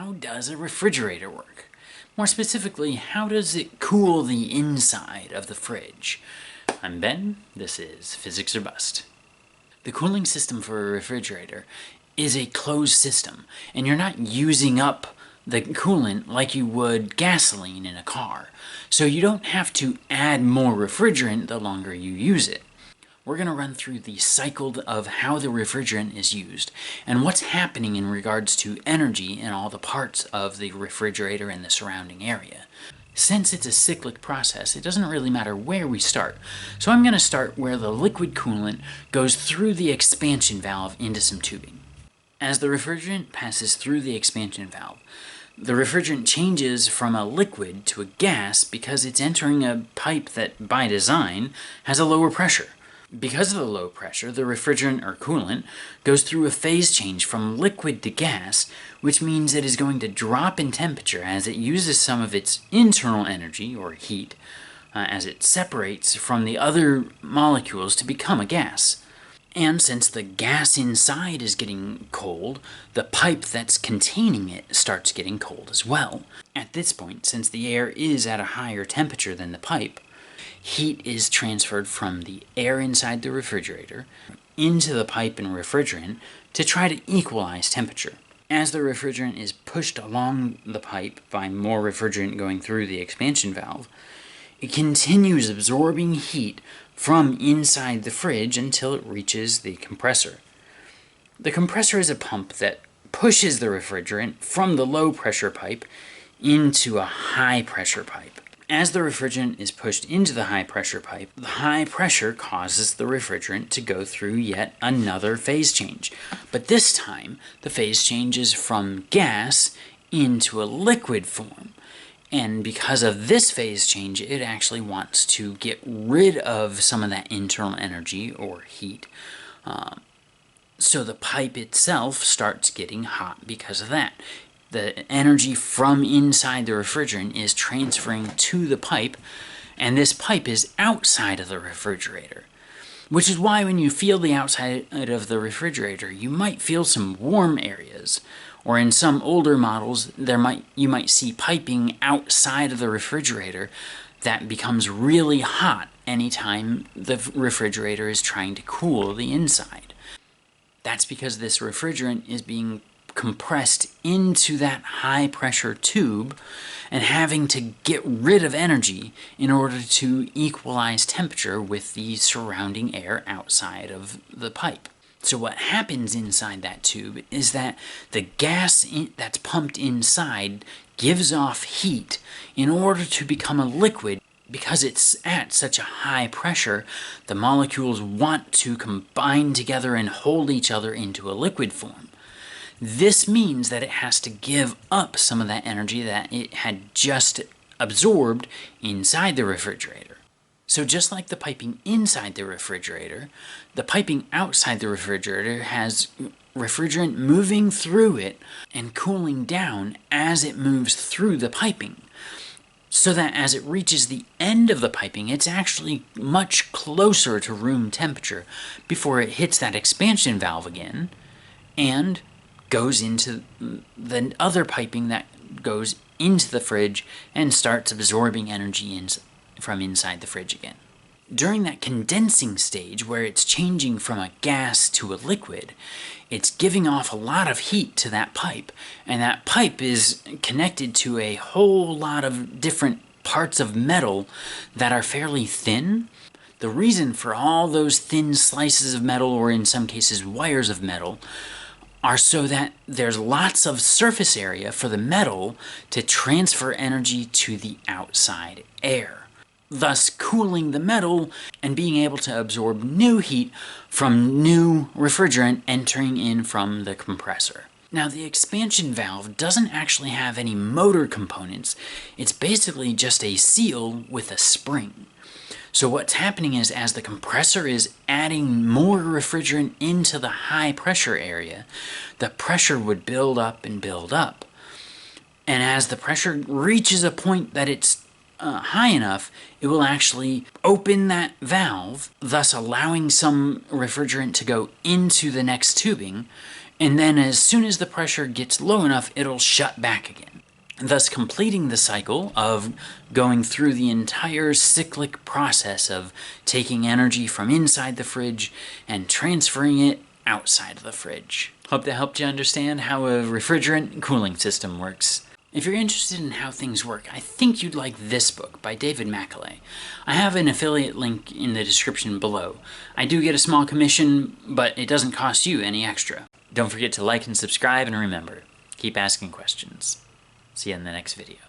how does a refrigerator work? More specifically, how does it cool the inside of the fridge? I'm Ben, this is Physics or Bust. The cooling system for a refrigerator is a closed system, and you're not using up the coolant like you would gasoline in a car. So you don't have to add more refrigerant the longer you use it. We're going to run through the cycle of how the refrigerant is used and what's happening in regards to energy in all the parts of the refrigerator and the surrounding area. Since it's a cyclic process, it doesn't really matter where we start. So I'm going to start where the liquid coolant goes through the expansion valve into some tubing. As the refrigerant passes through the expansion valve, the refrigerant changes from a liquid to a gas because it's entering a pipe that, by design, has a lower pressure. Because of the low pressure, the refrigerant or coolant goes through a phase change from liquid to gas, which means it is going to drop in temperature as it uses some of its internal energy, or heat, as it separates from the other molecules to become a gas. And since the gas inside is getting cold, the pipe that's containing it starts getting cold as well. At this point, since the air is at a higher temperature than the pipe, heat is transferred from the air inside the refrigerator into the pipe and refrigerant to try to equalize temperature. As the refrigerant is pushed along the pipe by more refrigerant going through the expansion valve, it continues absorbing heat from inside the fridge until it reaches the compressor. The compressor is a pump that pushes the refrigerant from the low pressure pipe into a high pressure pipe. As the refrigerant is pushed into the high pressure pipe, the high pressure causes the refrigerant to go through yet another phase change. But this time, the phase changes from gas into a liquid form. And because of this phase change, it actually wants to get rid of some of that internal energy or heat. So the pipe itself starts getting hot because of that. The energy from inside the refrigerant is transferring to the pipe, and this pipe is outside of the refrigerator. Which is why when you feel the outside of the refrigerator, you might feel some warm areas. Or in some older models, you might see piping outside of the refrigerator that becomes really hot anytime the refrigerator is trying to cool the inside. That's because this refrigerant is being compressed into that high pressure tube and having to get rid of energy in order to equalize temperature with the surrounding air outside of the pipe. So what happens inside that tube is that the gas that's pumped inside gives off heat in order to become a liquid. Because it's at such a high pressure, the molecules want to combine together and hold each other into a liquid form. This means that it has to give up some of that energy that it had just absorbed inside the refrigerator. So just like the piping inside the refrigerator, the piping outside the refrigerator has refrigerant moving through it and cooling down as it moves through the piping. So that as it reaches the end of the piping, it's actually much closer to room temperature before it hits that expansion valve again and goes into the other piping that goes into the fridge and starts absorbing energy from inside the fridge again. During that condensing stage, where it's changing from a gas to a liquid, it's giving off a lot of heat to that pipe, and that pipe is connected to a whole lot of different parts of metal that are fairly thin. The reason for all those thin slices of metal, or in some cases wires of metal, are so that there's lots of surface area for the metal to transfer energy to the outside air, thus cooling the metal and being able to absorb new heat from new refrigerant entering in from the compressor. Now, the expansion valve doesn't actually have any motor components. It's basically just a seal with a spring. So what's happening is, as the compressor is adding more refrigerant into the high pressure area, the pressure would build up and build up. And as the pressure reaches a point that it's high enough, it will actually open that valve, thus allowing some refrigerant to go into the next tubing, and then as soon as the pressure gets low enough, it'll shut back again, thus completing the cycle of going through the entire cyclic process of taking energy from inside the fridge and transferring it outside of the fridge. Hope that helped you understand how a refrigerant cooling system works. If you're interested in how things work, I think you'd like this book by David Macaulay. I have an affiliate link in the description below. I do get a small commission, but it doesn't cost you any extra. Don't forget to like and subscribe, and remember, keep asking questions. See you in the next video.